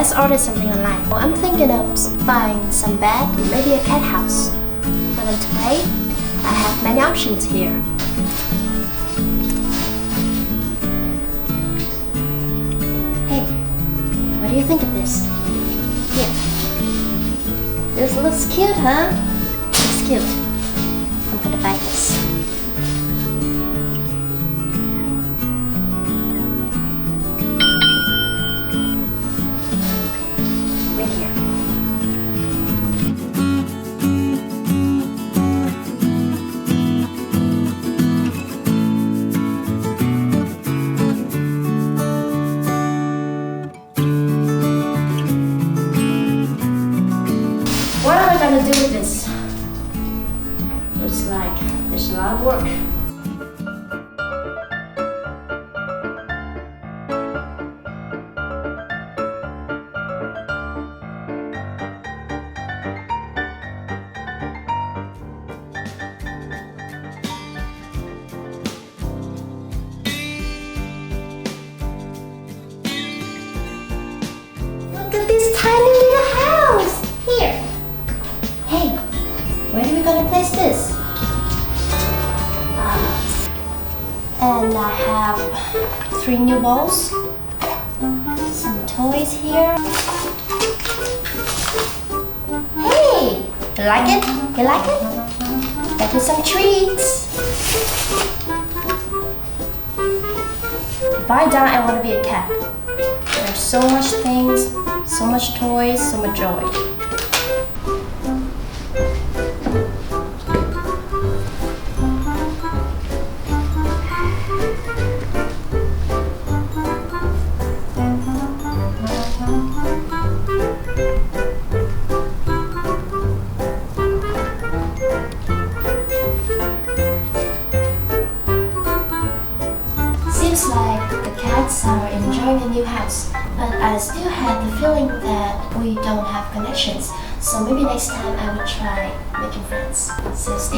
let's order something online. Well, I'm thinking of buying some bed, maybe a cat house. But then today, I have many options here. Hey, what do you think of this? Here. This looks cute, huh? Looks cute. I'm gonna buy this. Right here. What am I gonna do with this? Looks like there's a lot of work. Look at this tiny little house! Here! Hey, where are we gonna place this? And I have 3 new balls, some toys here. Hey, you like it? You like it? Get me some treats. If I die, I want to be a cat. There's so much things, so much toys, so much joy. Seems like the cats are enjoying the new house, but I still have the feeling that we don't have connections. So maybe next time I will try making friends. So stay